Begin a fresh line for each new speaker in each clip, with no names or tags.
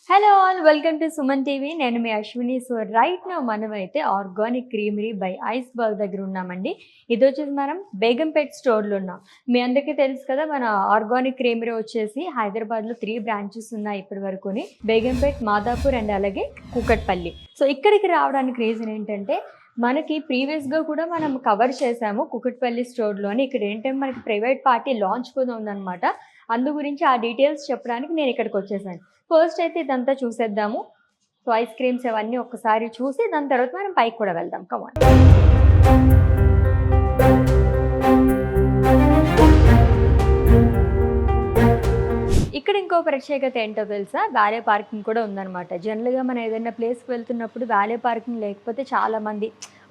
Hello all welcome to Suman TV. నేను మీ Ashwini. So right now మనమైతే organic creamery by iceberg దగ్గర ఉన్నామండి. ఇది వచ్చేసి మనం బేగంపేట్ స్టోర్లో ఉన్నాం. మీ అందరికీ తెలుసు కదా, మన ఆర్గానిక్ క్రీమరీ వచ్చేసి హైదరాబాద్లో 3 బ్రాంచెస్ ఉన్నాయి ఇప్పటి వరకుని. బేగంపేట్, మాదాపూర్ అండ్ అలాగే కూకట్పల్లి. సో ఇక్కడికి రావడానికి రీజన్ ఏంటంటే, మనకి ప్రీవియస్గా కూడా మనం కవర్ చేసాము కూకట్పల్లి స్టోర్లోని. ఇక్కడ ఏంటంటే మనకి ప్రైవేట్ పార్టీ లాంచ్ కూడా ఉందన్నమాట. అందు గురించి ఆ డీటెయిల్స్ చెప్పడానికి నేను ఇక్కడికి వచ్చేసాను. ఫస్ట్ అయితే ఇదంతా చూసేద్దాము. సో ఐస్ క్రీమ్స్ అవన్నీ ఒక్కసారి చూసి దాని తర్వాత మనం పైకి కూడా వెళ్దాం. కమాన్. ఇక్కడ ఇంకో ప్రత్యేకత ఏంటో తెలుసా, వ్యాలే పార్కింగ్ కూడా ఉందన్నమాట. జనరల్గా మనం ఏదైనా ప్లేస్కి వెళ్తున్నప్పుడు వ్యాలే పార్కింగ్ లేకపోతే చాలామంది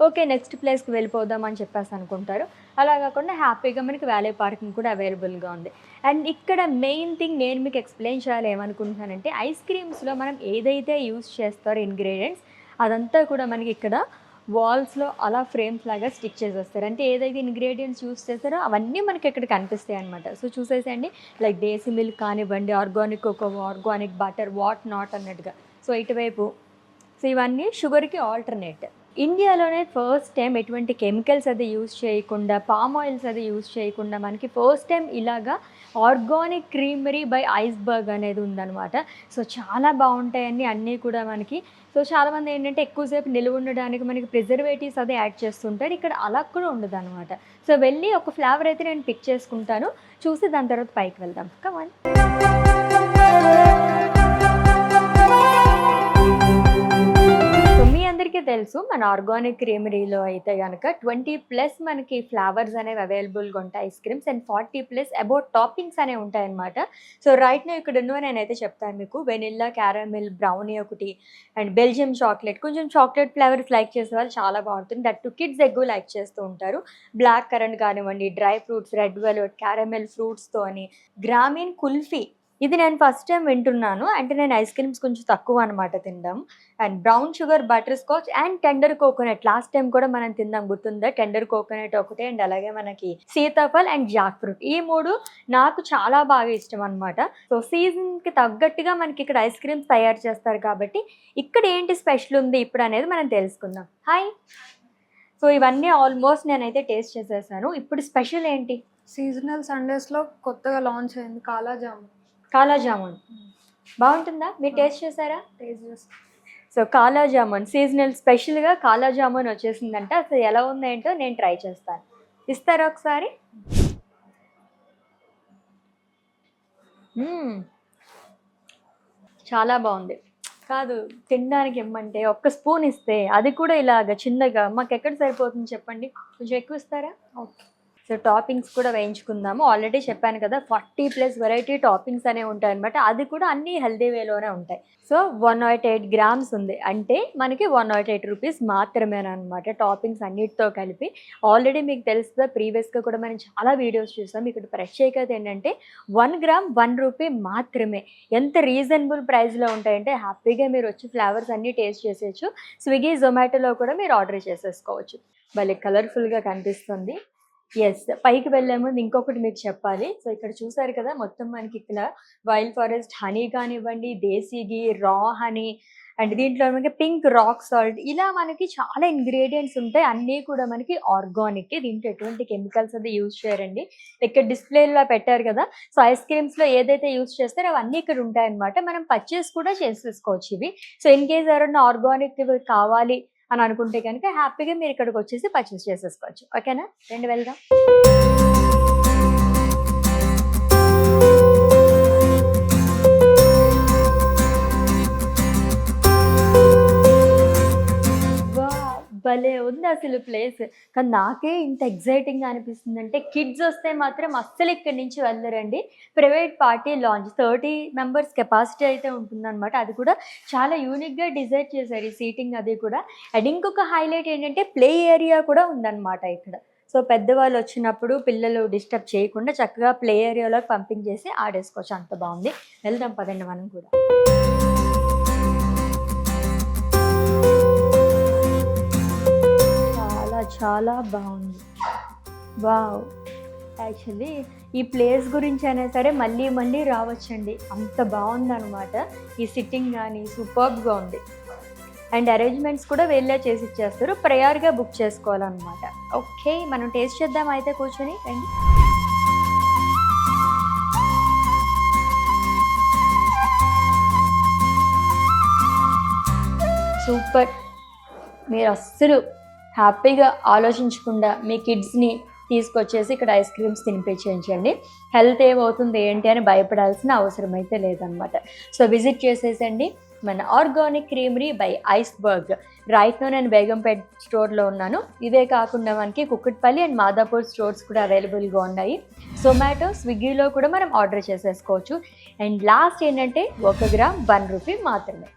ఓకే నెక్స్ట్ ప్లేస్కి వెళ్ళిపోదాం అని చెప్పేసి అనుకుంటారు. అలా కాకుండా హ్యాపీగా మనకి వ్యాలే పార్కింగ్ కూడా అవైలబుల్గా ఉంది. అండ్ ఇక్కడ మెయిన్ థింగ్ నేను మీకు ఎక్స్ప్లెయిన్ చేయాలి ఏమనుకుంటున్నానంటే, ఐస్ క్రీమ్స్లో మనం ఏదైతే యూస్ చేస్తారో ఇంగ్రీడియంట్స్ అదంతా కూడా మనకి ఇక్కడ వాల్స్లో అలా ఫ్రేమ్స్ లాగా స్టిక్ చేసేస్తారు. అంటే ఏదైతే ఇంగ్రీడియంట్స్ యూస్ చేస్తారో అవన్నీ మనకి ఇక్కడ కనిపిస్తాయి అనమాట. సో చూసేసండి, లైక్ దేశీ మిల్క్ కానివ్వండి, organic cocoa, organic butter, what not అన్నట్టుగా. సో ఇటువైపు సో ఇవన్నీ షుగర్కి ఆల్టర్నేట్. ఇండియాలోనే ఫస్ట్ టైం ఎటువంటి కెమికల్స్ అది యూస్ చేయకుండా, పామ్ ఆయిల్స్ అది యూస్ చేయకుండా మనకి ఫస్ట్ టైం ఇలాగా ఆర్గానిక్ క్రీమరీ బై ఐస్బర్గ్ అనేది ఉందన్నమాట. సో చాలా బాగుంటాయని అన్నీ కూడా మనకి. సో చాలామంది ఏంటంటే ఎక్కువసేపు నిలువ ఉండడానికి మనకి ప్రిజర్వేటివ్స్ అదే యాడ్ చేస్తుంటారు. ఇక్కడ అలా కూడా ఉండదు అనమాట. సో వెళ్ళి ఒక ఫ్లేవర్ అయితే నేను పిక్ చేసుకుంటాను, చూసి దాని తర్వాత పైకి వెళ్దాం. కమాన్. అందరికీ తెలుసు మన ఆర్గానిక్ క్రీమరీలో అయితే కనుక 20+ మనకి ఫ్లేవర్స్ అనేవి అవైలబుల్గా ఉంటాయి ice creams. And 40+ about toppings అనేవి ఉంటాయన్నమాట. సో రైట్ నా ఇక్కడ ఉన్నవి నేనైతే చెప్తాను మీకు. వెనిల్లా, క్యారమిల్, బ్రౌనీ ఒకటి, అండ్ బెల్జియం చాక్లెట్. కొంచెం చాక్లెట్ ఫ్లేవర్స్ లైక్ చేసే వాళ్ళు చాలా బాగుంటుంది. దట్ టు కిడ్స్ ఎక్కువ లైక్ చేస్తూ ఉంటారు. బ్లాక్ కరెంట్ కానివ్వండి, dry fruits, red velvet, caramel ఫ్రూట్స్తో అని, గ్రామీన్ కుల్ఫీ. ఇది నేను ఫస్ట్ టైం వింటున్నాను. అంటే నేను ఐస్ క్రీమ్స్ కొంచెం తక్కువ అనమాట తిందాం. And brown sugar, butter scotch and tender coconut. Last time కూడా మనం తిందాం, గుర్తుందా? టెండర్ కోకోనట్ ఒకటి, అండ్ అలాగే మనకి సీతాఫల్ అండ్ జాక్ ఫ్రూట్. ఈ 3 నాకు చాలా బాగా ఇష్టం అనమాట. సో సీజన్కి తగ్గట్టుగా మనకి ఇక్కడ ఐస్ క్రీమ్స్ తయారు చేస్తారు కాబట్టి ఇక్కడ ఏంటి స్పెషల్ ఉంది ఇప్పుడు అనేది మనం తెలుసుకుందాం. హాయ్. సో ఇవన్నీ ఆల్మోస్ట్ నేనైతే టేస్ట్ చేసేసాను. ఇప్పుడు స్పెషల్ ఏంటి?
సీజనల్ సండేస్లో కొత్తగా లాంచ్ అయింది
కాలా జామున్. బాగుంటుందా? మీరు టేస్ట్ చేశారా?
టేస్ట్ చేసి.
సో కాలా జామున్ సీజనల్ స్పెషల్గా కాలా జామున్ వచ్చేసిందంట. అసలు ఎలా ఉందేంటో నేను ట్రై చేస్తాను. ఇస్తారా ఒకసారి? చాలా బాగుంది. కాదు, తినడానికి ఇమ్మంటే ఒక్క స్పూన్ ఇస్తే అది కూడా ఇలాగ చిన్నగా మాకు ఎక్కడ సరిపోతుంది చెప్పండి? కొంచెం ఎక్కువ ఇస్తారా? ఓకే. సో టాపింగ్స్ కూడా వేయించుకుందాము. ఆల్రెడీ చెప్పాను కదా 40+ వెరైటీ టాపింగ్స్ అనేవి ఉంటాయి అనమాట. అది కూడా అన్నీ హెల్దీ వేలోనే ఉంటాయి. సో 108 గ్రామ్స్ ఉంది, అంటే మనకి 108 రూపీస్ మాత్రమేనమాట టాపింగ్స్ అన్నిటితో కలిపి. ఆల్రెడీ మీకు తెలుస్తుందా, ప్రీవియస్గా కూడా మనం చాలా వీడియోస్ చూసాం. ఇక్కడ ప్రత్యేకత ఏంటంటే 1 గ్రామ్ 1 రూపీ మాత్రమే. ఎంత రీజనబుల్ ప్రైస్లో ఉంటాయంటే హ్యాపీగా మీరు వచ్చి ఫ్లేవర్స్ అన్నీ టేస్ట్ చేసేయచ్చు. స్విగ్గీ, జొమాటోలో కూడా మీరు ఆర్డర్ చేసేసుకోవచ్చు. భలే కలర్ఫుల్గా కనిపిస్తుంది. ఎస్, పైకి వెళ్ళే ముందు ఇంకొకటి మీకు చెప్పాలి. సో ఇక్కడ చూసారు కదా, మొత్తం మనకి ఇక్కడ వైల్డ్ ఫారెస్ట్ హనీ కానివ్వండి, దేశీ ఘీ, రా హనీ, అండ్ దీంట్లో మనకి పింక్ రాక్ సాల్ట్, ఇలా మనకి చాలా ఇంగ్రీడియంట్స్ ఉంటాయి. అన్నీ కూడా మనకి ఆర్గానిక్. దీంట్లో ఎటువంటి కెమికల్స్ అది యూజ్ చేయరండి. ఇక్కడ డిస్ప్లేలో పెట్టారు కదా, సో ఐస్ క్రీమ్స్లో ఏదైతే యూజ్ చేస్తారో అవన్నీ ఇక్కడ ఉంటాయన్నమాట. మనం పర్చేస్ కూడా చేసేసుకోవచ్చు ఇవి. సో ఇన్ కేస్ ఎవరైనా ఆర్గానిక్ కావాలి అని అనుకుంటే కనుక హ్యాపీగా మీరు ఇక్కడికి వచ్చేసి పర్చేస్ చేసేసుకోవచ్చు. ఓకేనా? రండి వెళ్దాం. భలే ఉంది అసలు ప్లేస్. కానీ నాకే ఇంత ఎగ్జైటింగ్గా అనిపిస్తుంది అంటే, కిడ్స్ వస్తే మాత్రం అస్సలు ఇక్కడి నుంచి వెళ్ళరండి. Private party launch 30 members capacity అయితే ఉంటుందన్నమాట. అది కూడా చాలా యూనిక్గా డిజైన్ చేశారు ఈ సీటింగ్ అది కూడా. అండ్ ఇంకొక హైలైట్ ఏంటంటే ప్లే ఏరియా కూడా ఉందన్నమాట ఇక్కడ. సో పెద్దవాళ్ళు వచ్చినప్పుడు పిల్లలు డిస్టర్బ్ చేయకుండా చక్కగా ప్లే ఏరియాలోకి పంపించేసి ఆడేసుకోవచ్చు. అంత బాగుంది. వెళ్దాం పదండి మనం కూడా. చాలా బాగుంది. వావ్. యాక్చువల్లీ ఈ ప్లేస్ గురించి అయినా సరే మళ్ళీ మళ్ళీ రావచ్చండి, అంత బాగుందన్నమాట. ఈ సిట్టింగ్ కానీ సూపర్బ్గా ఉంది. అండ్ అరేంజ్మెంట్స్ కూడా వీళ్ళే చేసి ఇచ్చేస్తారు, ప్రయర్గా బుక్ చేసుకోవాలన్నమాట. ఓకే, మనం టేస్ట్ చేద్దాం అయితే కూర్చొని. రండి. సూపర్. మీరు అస్సలు హ్యాపీగా ఆలోచించకుండా మీ కిడ్స్ని తీసుకొచ్చేసి ఇక్కడ ఐస్ క్రీమ్స్ తినిపించండి. హెల్త్ ఏమవుతుంది ఏంటి అని భయపడాల్సిన అవసరం అయితే లేదనమాట. సో విజిట్ చేసేసండి మన organic creamery by Iceberg. Right no నేను బేగంపేట్ స్టోర్లో ఉన్నాను. ఇదే కాకుండా మనకి కుక్కట్పల్లి అండ్ మాదాపూర్ స్టోర్స్ కూడా అవైలబుల్గా ఉన్నాయి. జొమాటో, స్విగ్గీలో కూడా మనం ఆర్డర్ చేసేసుకోవచ్చు. అండ్ లాస్ట్ ఏంటంటే 1 గ్రామ్ 1 రూపీ మాత్రమే.